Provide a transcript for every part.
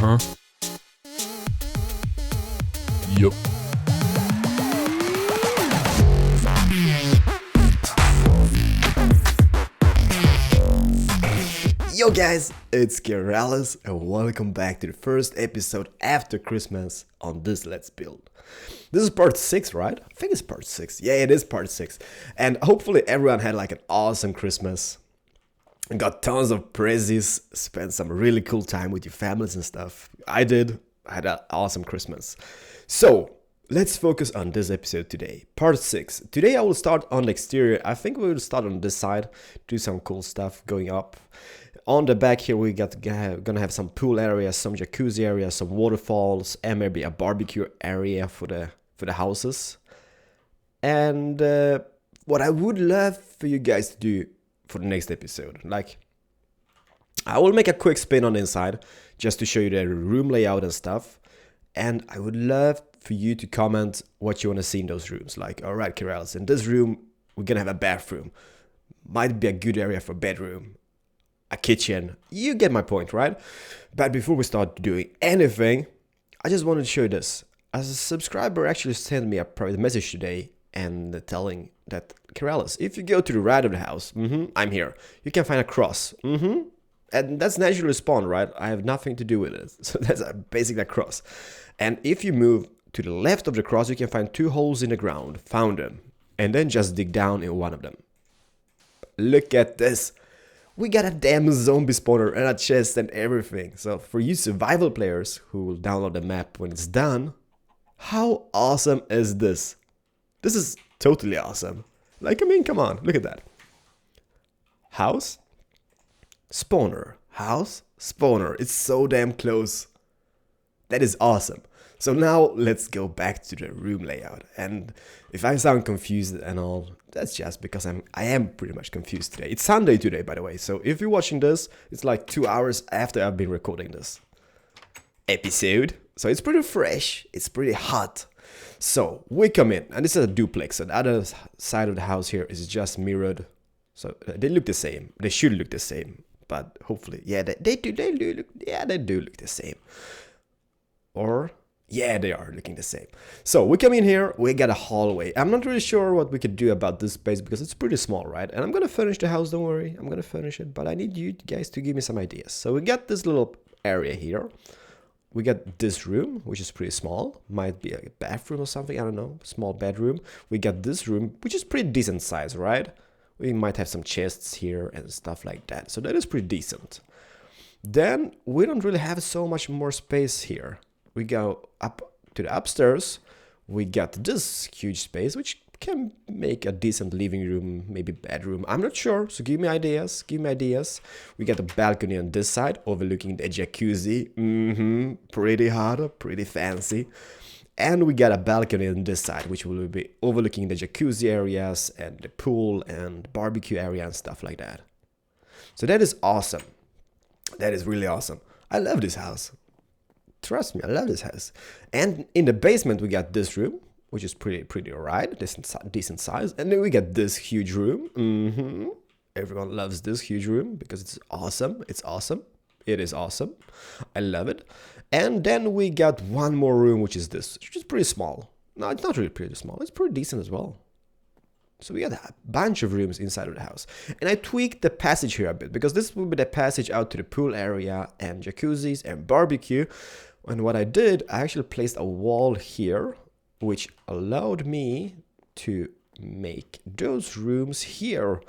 Uh-huh. Yup. Yo guys, it's Keralis and welcome back to the first episode after Christmas on this Let's Build. This is part 6, right? I think it's part 6. Yeah, it is part 6. And hopefully everyone had like an awesome Christmas. And got tons of presents, spent some really cool time with your families and stuff. I did. I had an awesome Christmas. So, let's focus on this episode today. Part 6. Today I will start on the exterior. I think we will start on this side, do some cool stuff going up. On the back here we gonna have some pool areas, some jacuzzi areas, some waterfalls, and maybe a barbecue area for the houses. And what I would love for you guys to do for the next episode, like I will make a quick spin on the inside just to show you the room layout and stuff. And I would love for you to comment what you want to see in those rooms. Like, all right, Keralis, in this room we're gonna have a bathroom. Might be a good area for bedroom. A kitchen. You get my point, right? But before we start doing anything, I just wanted to show you this. As a subscriber actually sent me a private message today and telling that, Keralis, if you go to the right of the house, I'm here, you can find a cross. And that's naturally spawned, right? I have nothing to do with it. So that's basically a cross. And if you move to the left of the cross, you can find 2 holes in the ground. Found them. And then just dig down in one of them. Look at this. We got a damn zombie spawner and a chest and everything. So for you survival players who will download the map when it's done, how awesome is this? This is totally awesome. Like, I mean, come on, look at that. House, spawner, house, spawner. It's so damn close. That is awesome. So now let's go back to the room layout. And if I sound confused and all, that's just because I am pretty much confused today. It's Sunday today, by the way. So if you're watching this, it's like 2 hours after I've been recording this episode. So it's pretty fresh. It's pretty hot. So we come in, and this is a duplex. So the other side of the house here is just mirrored. So they look the same. They should look the same. But hopefully, yeah, they do look the same. Or yeah, they are looking the same. So we come in here, we got a hallway. I'm not really sure what we could do about this space because it's pretty small, right? And I'm gonna furnish the house, don't worry. I'm gonna furnish it, but I need you guys to give me some ideas. So we got this little area here. We got this room, which is pretty small. Might be a bathroom or something, I don't know. Small bedroom. We got this room, which is pretty decent size, right? We might have some chests here and stuff like that. So that is pretty decent. Then we don't really have so much more space here. We go up to the upstairs. We got this huge space, which can make a decent living room, maybe bedroom. I'm not sure, so give me ideas. We got a balcony on this side, overlooking the jacuzzi. Pretty hot, pretty fancy. And we got a balcony on this side, which will be overlooking the jacuzzi areas and the pool and barbecue area and stuff like that. So that is awesome. That is really awesome. I love this house. Trust me, I love this house. And in the basement, we got this room, which is pretty alright, decent size. And then we got this huge room. Everyone loves this huge room because it's awesome. It's awesome. It is awesome. I love it. And then we got one more room, which is this, which is pretty small. No, it's not really pretty small. It's pretty decent as well. So we got a bunch of rooms inside of the house. And I tweaked the passage here a bit because this will be the passage out to the pool area and jacuzzis and barbecue. And what I did, I actually placed a wall here, which allowed me to make those rooms here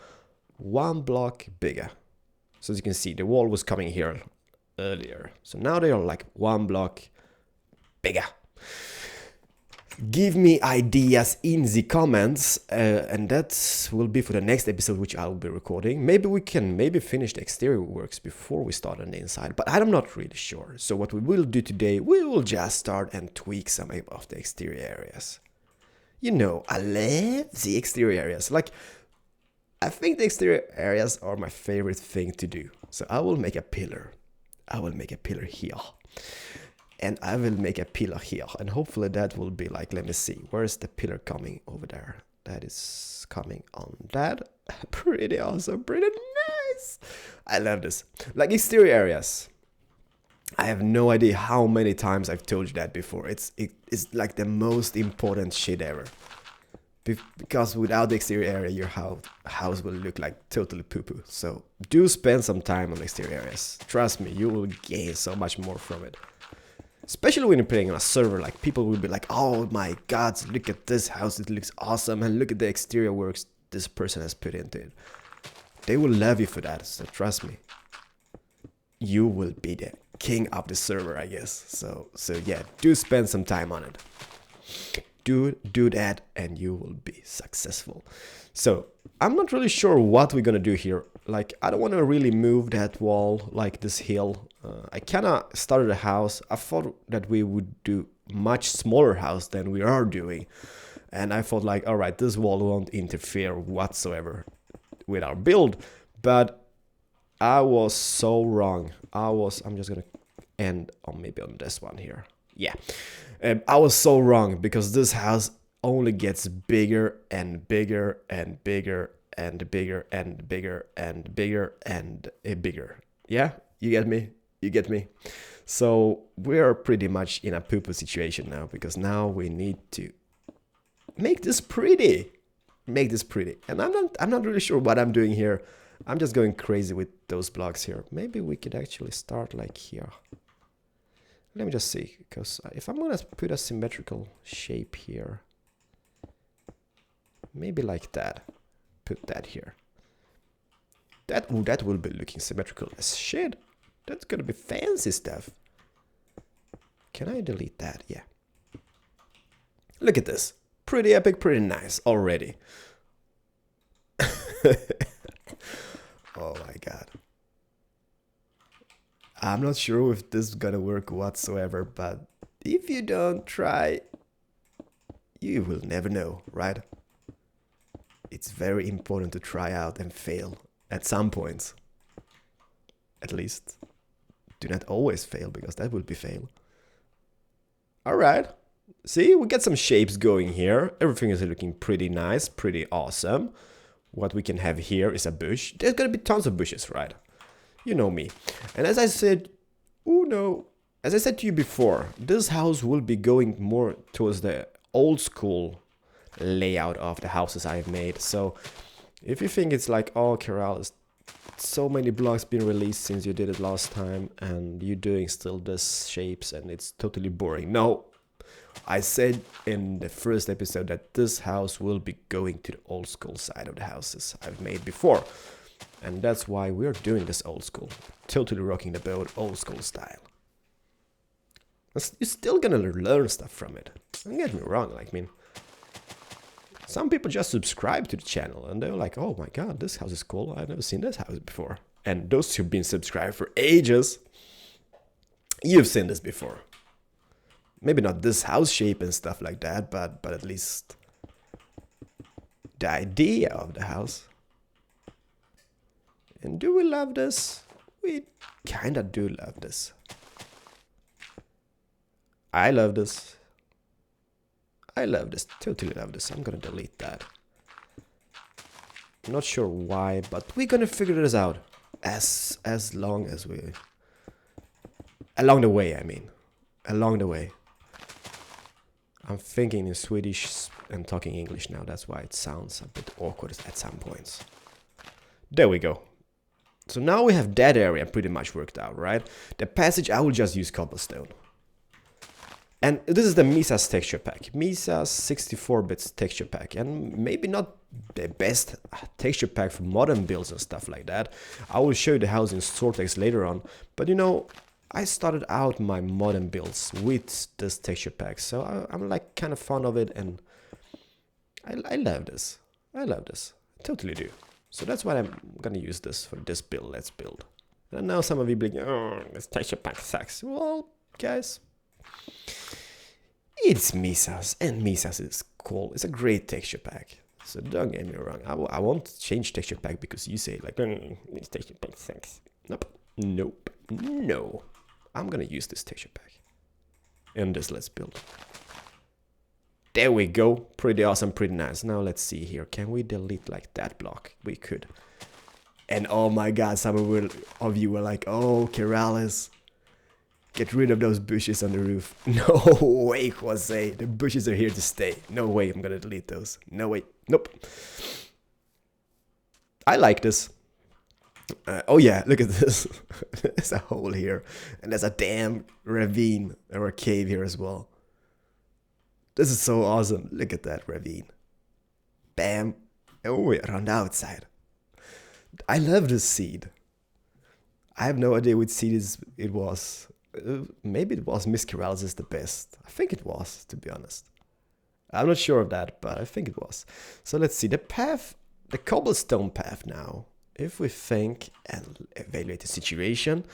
1 block bigger. So as you can see, the wall was coming here earlier. So now they are like 1 block bigger. Give me ideas in the comments, and that will be for the next episode, which I will be recording. Maybe we can finish the exterior works before we start on the inside, but I'm not really sure. So what we will do today, we will just start and tweak some of the exterior areas. You know, I love the exterior areas. Like, I think the exterior areas are my favorite thing to do. So I will make a pillar. I will make a pillar here. And I will make a pillar here. And hopefully that will be like, let me see. Where is the pillar coming over there? That is coming on that. Pretty awesome. Pretty nice. I love this. Like exterior areas. I have no idea how many times I've told you that before. It's like the most important shit ever. Because without the exterior area, your house will look like totally poo-poo. So do spend some time on the exterior areas. Trust me, you will gain so much more from it. Especially when you're playing on a server, like people will be like, oh my god, look at this house, it looks awesome, and look at the exterior works this person has put into it. They will love you for that, so trust me. You will be the king of the server, I guess. So yeah, do spend some time on it. Do that and you will be successful. So I'm not really sure what we're gonna do here. Like, I don't want to really move that wall, like this hill. I kind of started a house. I thought that we would do much smaller house than we are doing, and I thought like, all right, this wall won't interfere whatsoever with our build. But I was so wrong. I'm just gonna end on maybe on this one here. Yeah, I was so wrong, because this house only gets bigger and bigger and bigger and bigger and bigger and bigger and bigger. Yeah, you get me? You get me? So we're pretty much in a poo-poo situation now, because now we need to make this pretty. Make this pretty. And I'm not really sure what I'm doing here. I'm just going crazy with those blocks here. Maybe we could actually start like here. Let me just see, because if I'm gonna put a symmetrical shape here, maybe like that. Put that here. That will be looking symmetrical as shit. That's gonna be fancy stuff. Can I delete that? Yeah. Look at this. Pretty epic, pretty nice already. Oh my god. I'm not sure if this is gonna work whatsoever, but if you don't try, you will never know, right? It's very important to try out and fail at some points. At least. Do not always fail, because that would be fail. Alright. See, we get some shapes going here. Everything is looking pretty nice, pretty awesome. What we can have here is a bush. There's gonna be tons of bushes, right? You know me. And as I said, as I said to you before, this house will be going more towards the old school layout of the houses I've made. So if you think it's like, oh, Keralis, so many blocks been released since you did it last time, and you're doing still this shapes and it's totally boring. No, I said in the first episode that this house will be going to the old school side of the houses I've made before. And that's why we're doing this old school. Totally rocking the boat, old school style. You're still gonna learn stuff from it. Don't get me wrong, like, I mean, some people just subscribe to the channel and they're like, oh my god, this house is cool, I've never seen this house before. And those who've been subscribed for ages, you've seen this before. Maybe not this house shape and stuff like that, but at least the idea of the house. And do we love this? We kinda do love this. I love this. I love this. Totally love this. I'm gonna delete that. Not sure why, but we're gonna figure this out. As long as we... Along the way, I mean. Along the way. I'm thinking in Swedish and talking English now. That's why it sounds a bit awkward at some points. There we go. So now we have that area pretty much worked out, right? The passage, I will just use cobblestone. And this is the Misa's texture pack. Misa's 64-bit texture pack. And maybe not the best texture pack for modern builds and stuff like that. I will show you the house in Sortex later on. But you know, I started out my modern builds with this texture pack. So I'm like kind of fond of it, and I love this. I love this. I totally do. So that's why I'm gonna use this for this build. Let's build. And now some of you be like, oh, this texture pack sucks. Well, guys, it's Misa's, and Misa's is cool. It's a great texture pack. So don't get me wrong. I won't change texture pack because you say like, this texture pack sucks. Nope. Nope. No. I'm gonna use this texture pack. And this let's build. There we go. Pretty awesome, pretty nice. Now let's see here. Can we delete like that block? We could. And oh my god, some of you were like, oh, Keralis, Get rid of those bushes on the roof. No way, Jose. The bushes are here to stay. No way I'm gonna delete those. No way. Nope. I like this. Oh yeah, look at this. There's a hole here. And there's a damn ravine or a cave here as well. This is so awesome. Look at that ravine. Bam. Oh, we're on the outside. I love this seed. I have no idea which seed it was. Maybe it was Miss Keralis is the best. I think it was, to be honest. I'm not sure of that, but I think it was. So let's see. The path, the cobblestone path now. If we think and evaluate the situation,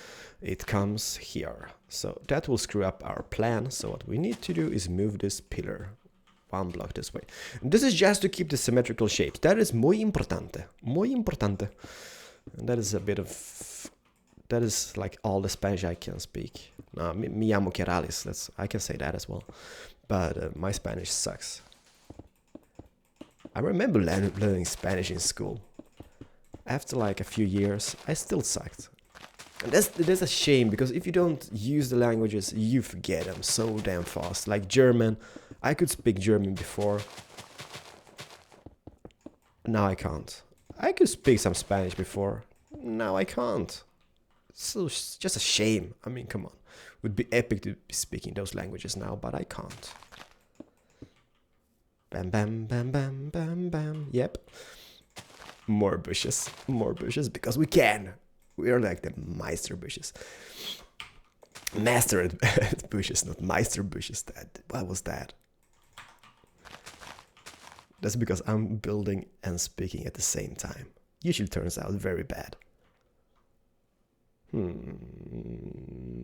it comes here. So that will screw up our plan. So what we need to do is move this pillar one block this way. And this is just to keep the symmetrical shape. That is muy importante. Muy importante. And that is a bit of... That is like all the Spanish I can speak. Mi llamo Keralis. I can say that as well. But my Spanish sucks. I remember learning Spanish in school. After like a few years, I still sucked. And that's a shame, because if you don't use the languages, you forget them so damn fast. Like German, I could speak German before. Now I can't. I could speak some Spanish before. Now I can't. So it's just a shame. I mean, come on. It would be epic to be speaking those languages now, but I can't. Bam, bam, bam, bam, bam, bam. Yep. More bushes, because we can. We are like the Meister bushes. Master at bushes, not Meister bushes. What was that? That's because I'm building and speaking at the same time. Usually turns out very bad.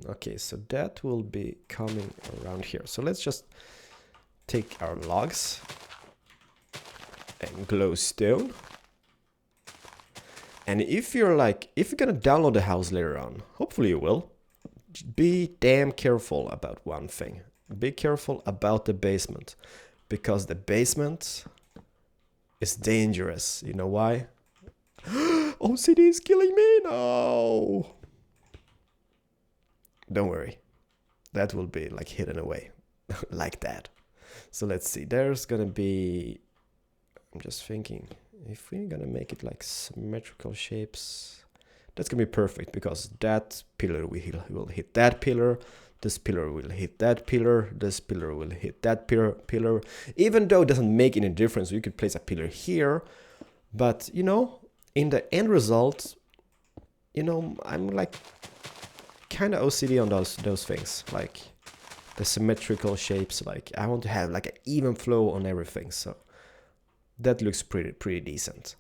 Okay, so that will be coming around here. So let's just take our logs and glowstone. And if you're gonna download the house later on, hopefully you will, be damn careful about one thing. Be careful about the basement, because the basement is dangerous. You know why? OCD is killing me, no! Don't worry, that will be like hidden away, like that. So let's see, there's gonna be, I'm just thinking, if we're gonna make it like symmetrical shapes, that's gonna be perfect, because that pillar will hit that pillar, this pillar will hit that pillar, this pillar will hit that pillar. Even though it doesn't make any difference, you could place a pillar here, but you know, in the end result, you know, I'm like kind of OCD on those things, like the symmetrical shapes. Like I want to have like an even flow on everything, so that looks pretty decent.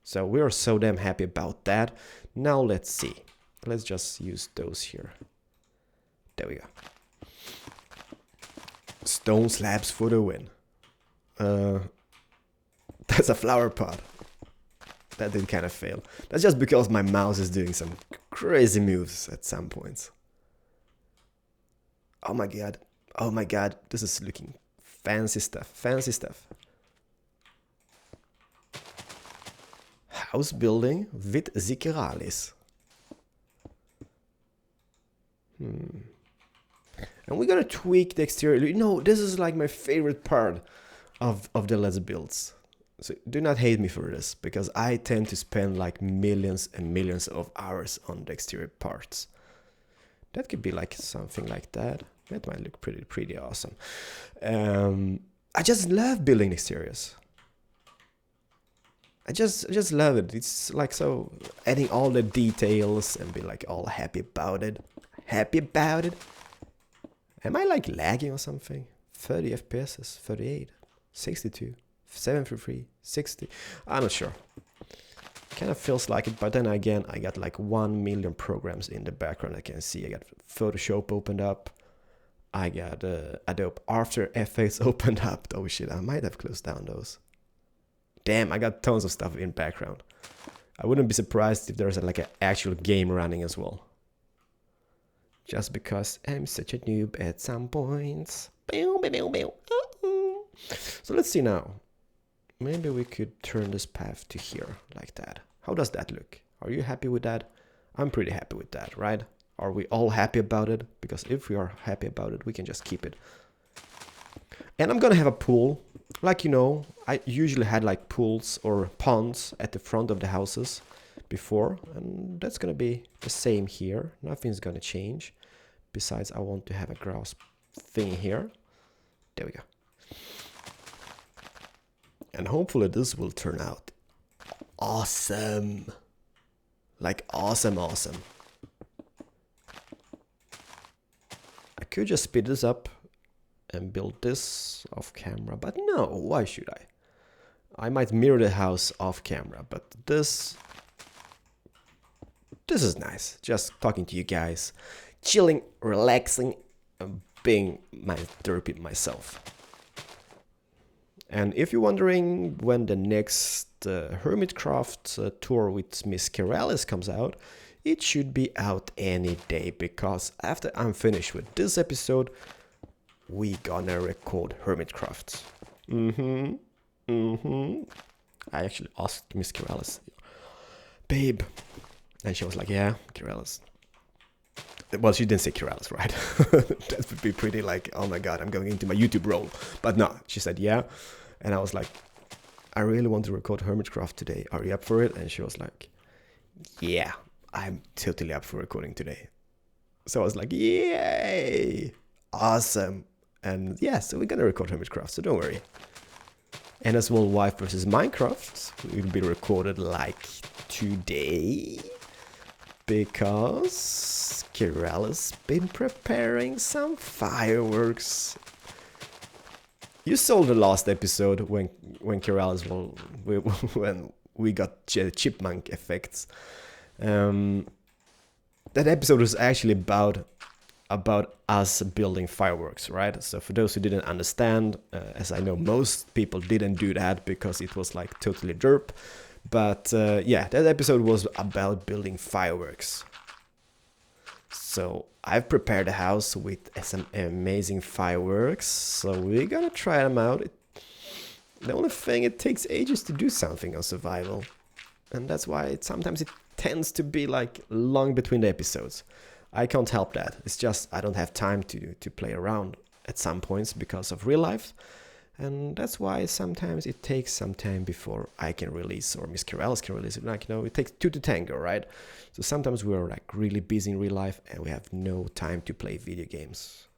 So we are so damn happy about that. Now let's see. Let's just use those here. There we go. Stone slabs for the win. That's a flower pot. That did kind of fail. That's just because my mouse is doing some crazy moves at some points. Oh my god. Oh my god. This is looking fancy stuff. Fancy stuff. House building with the Keralis. And we're gonna tweak the exterior. You know, this is like my favorite part of the Let's Builds. So do not hate me for this, because I tend to spend like millions and millions of hours on the exterior parts. That could be like something like that. That might look pretty awesome. I just love building exteriors. I just love it. It's like so adding all the details and be like all happy about it. Happy about it. Am I like lagging or something? 30 FPS, 38, 62. 733, 60. I'm not sure. Kind of feels like it, but then again, I got like 1 million programs in the background. I can see I got Photoshop opened up. I got Adobe After Effects opened up. Oh shit, I might have closed down those. Damn, I got tons of stuff in background. I wouldn't be surprised if there's like an actual game running as well. Just because I'm such a noob at some points. So let's see now. Maybe we could turn this path to here, like that. How does that look? Are you happy with that? I'm pretty happy with that, right? Are we all happy about it? Because if we are happy about it, we can just keep it. And I'm gonna have a pool. Like, you know, I usually had like pools or ponds at the front of the houses before. And that's gonna be the same here. Nothing's gonna change. Besides, I want to have a grass thing here. There we go. And hopefully this will turn out awesome. Like awesome. I could just speed this up and build this off camera, but no, why should I? I might mirror the house off camera, but this is nice. Just talking to you guys, chilling, relaxing, being my therapy myself. And if you're wondering when the next Hermitcraft tour with Miss Keralis comes out, it should be out any day, because after I'm finished with this episode, we gonna record Hermitcraft. I actually asked Miss Keralis, babe, and she was like, yeah, Keralis. Well, she didn't say Keralis, right? That would be pretty like, oh my god, I'm going into my YouTube role. But no, she said yeah. And I was like, I really want to record Hermitcraft today. Are you up for it? And she was like, yeah, I'm totally up for recording today. So I was like, yay, awesome. And yeah, so we're gonna record Hermitcraft, so don't worry. And as well, Wife versus Minecraft will be recorded like today, because Keralis been preparing some fireworks. You saw the last episode when Keralis when we got chipmunk effects. That episode was actually about us building fireworks, right? So for those who didn't understand, as I know most people didn't do that because it was like totally derp. But yeah, that episode was about building fireworks. So I've prepared a house with some amazing fireworks. So we're gonna try them out. The only thing, it takes ages to do something on survival. And that's why sometimes it tends to be like long between the episodes. I can't help that. It's just I don't have time to play around at some points because of real life. And that's why sometimes it takes some time before I can release, or Miss Keralis can release it. Like, you know, it takes 2 to tango, right? So sometimes we're like really busy in real life and we have no time to play video games.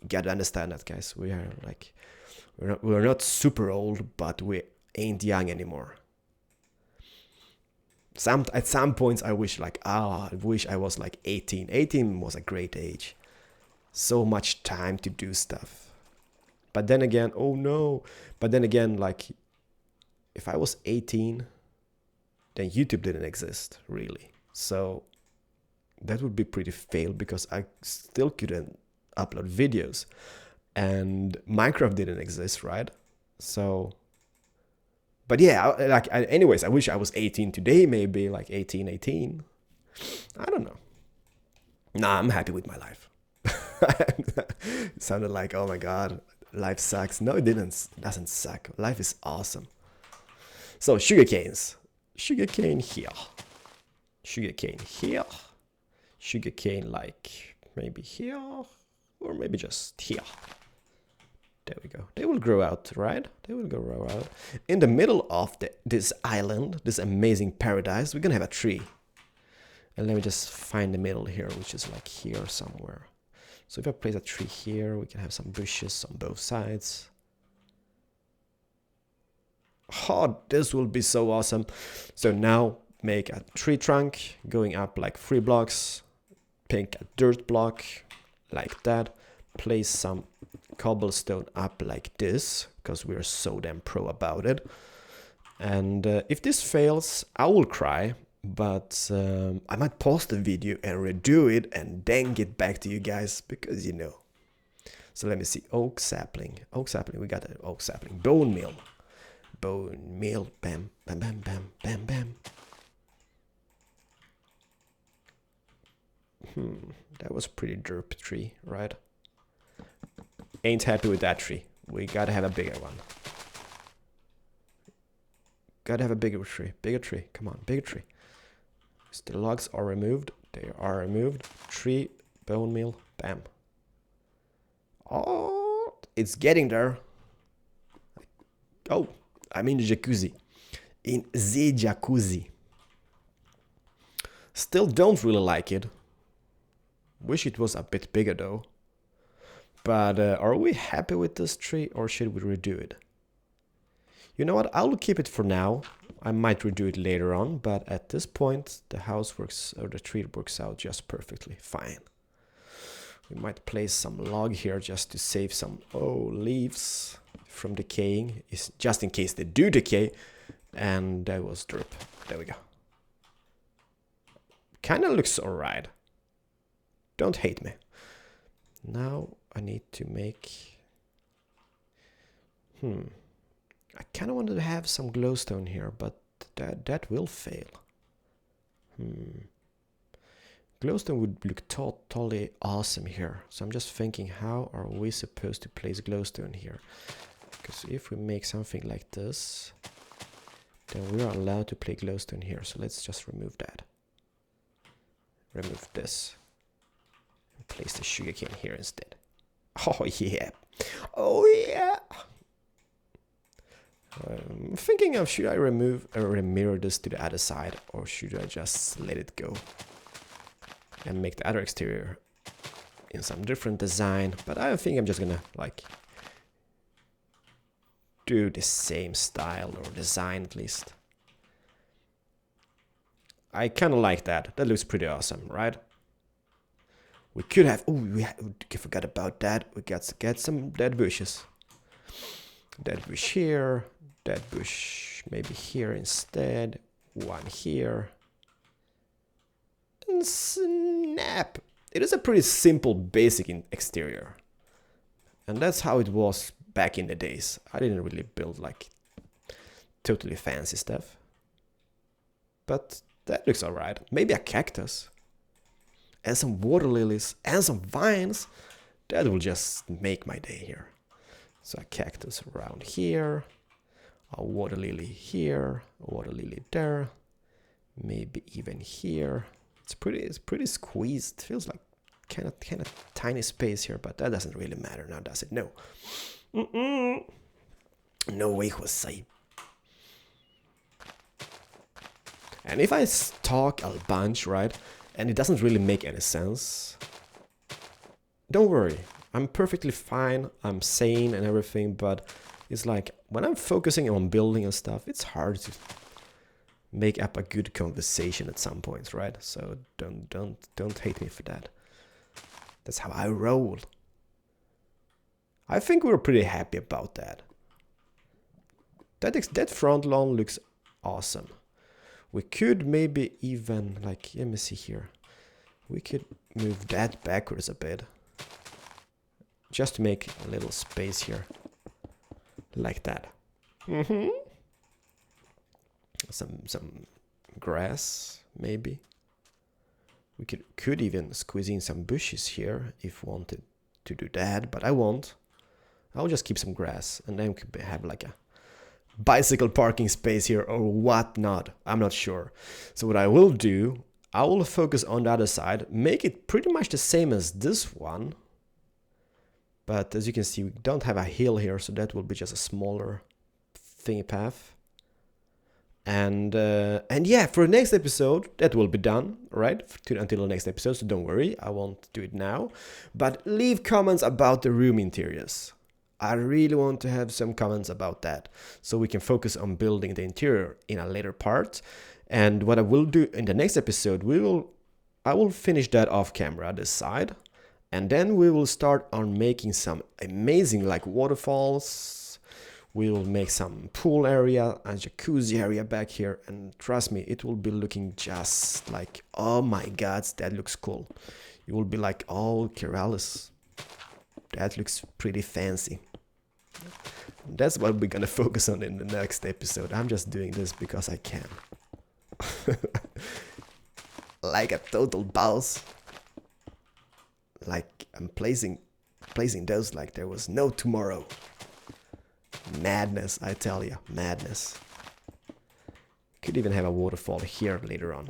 You gotta understand that, guys. We are like, we're not super old, but we ain't young anymore. At some points I wish I was like 18. 18 was a great age. So much time to do stuff. But then again, oh no. But then again, like, if I was 18, then YouTube didn't exist, really. So that would be pretty fail because I still couldn't upload videos. And Minecraft didn't exist, right? So, but yeah, anyways, I wish I was 18 today, maybe like 18. I don't know. Nah, I'm happy with my life. It sounded like, oh my god, life sucks. No, it doesn't suck. Life is awesome. So sugarcanes. Sugarcane here. Sugarcane here. Sugarcane like maybe here. Or maybe just here. There we go. They will grow out, right? They will grow out. In the middle of this island, this amazing paradise, we're gonna have a tree. And let me just find the middle here, which is like here somewhere. So if I place a tree here, we can have some bushes on both sides. Oh, this will be so awesome. So now make a tree trunk going up like 3 blocks. Pick a dirt block like that. Place some cobblestone up like this, because we're so damn pro about it. And if this fails, I will cry. But I might pause the video and redo it and then get back to you guys, because you know. So let me see. Oak sapling. Oak sapling. We got an oak sapling. Bone meal. Bone meal. Bam, bam, bam, bam, bam, bam. That was pretty derp tree, right? Ain't happy with that tree. We gotta have a bigger one. Gotta have a bigger tree. Bigger tree. Come on, bigger tree. So the logs are removed. They are removed. Tree, bone meal, bam. Oh, it's getting there. Oh, I'm in the jacuzzi. In the jacuzzi. Still don't really like it. Wish it was a bit bigger though. But are we happy with this tree or should we redo it? You know what? I'll keep it for now. I might redo it later on, but at this point the house works, or the tree works out just perfectly fine. We might place some log here just to save some leaves from decaying, just in case they do decay. And that was drip. There we go. Kinda looks alright. Don't hate me. Now I need to make... I kinda wanted to have some glowstone here, but that will fail. Glowstone would look totally awesome here. So I'm just thinking, how are we supposed to place glowstone here? Because if we make something like this, then we are allowed to place glowstone here. So let's just remove that. Remove this. And place the sugarcane here instead. Oh yeah. Oh yeah. I'm thinking of, should I remove or mirror this to the other side, or should I just let it go and make the other exterior in some different design? But I think I'm just gonna like do the same style or design at least. I kind of like that. That looks pretty awesome, right? We could have... Oh, we forgot about that. We got to get some dead bushes. Dead bush here. Dead bush maybe here instead. One here. And snap! It is a pretty simple, basic exterior. And that's how it was back in the days. I didn't really build like totally fancy stuff. But that looks alright. Maybe a cactus. And some water lilies and some vines. That will just make my day here. So a cactus around here. A water lily here. A water lily there. Maybe even here. It's pretty squeezed. Feels like kind of tiny space here, but that doesn't really matter now, does it? No. No way, Jose. And if I talk a bunch, right, and it doesn't really make any sense, don't worry. I'm perfectly fine. I'm sane and everything, but it's like when I'm focusing on building and stuff, it's hard to make up a good conversation at some points, right? So don't hate me for that. That's how I roll. I think we're pretty happy about that. That front lawn looks awesome. We could maybe even, like, let me see here. We could move that backwards a bit. Just to make a little space here. Like that. Some grass, maybe. We could even squeeze in some bushes here if wanted to do that, but I won't. I'll just keep some grass, and then we could have like a bicycle parking space here or whatnot. I'm not sure. So what I will do, I will focus on the other side, make it pretty much the same as this one. But as you can see, we don't have a hill here, so that will be just a smaller thingy path. And yeah, for the next episode, that will be done, right? Until the next episode, so don't worry, I won't do it now. But leave comments about the room interiors. I really want to have some comments about that, so we can focus on building the interior in a later part. And what I will do in the next episode, I will finish that off camera, this side. And then we will start on making some amazing like waterfalls. We will make some pool area and jacuzzi area back here. And trust me, it will be looking just like, oh my god, that looks cool. You will be like, oh, Keralis, that looks pretty fancy. That's what we're gonna focus on in the next episode. I'm just doing this because I can. Like a total boss. Like I'm placing those like there was no tomorrow. Madness, I tell you, madness. Could even have a waterfall here later on,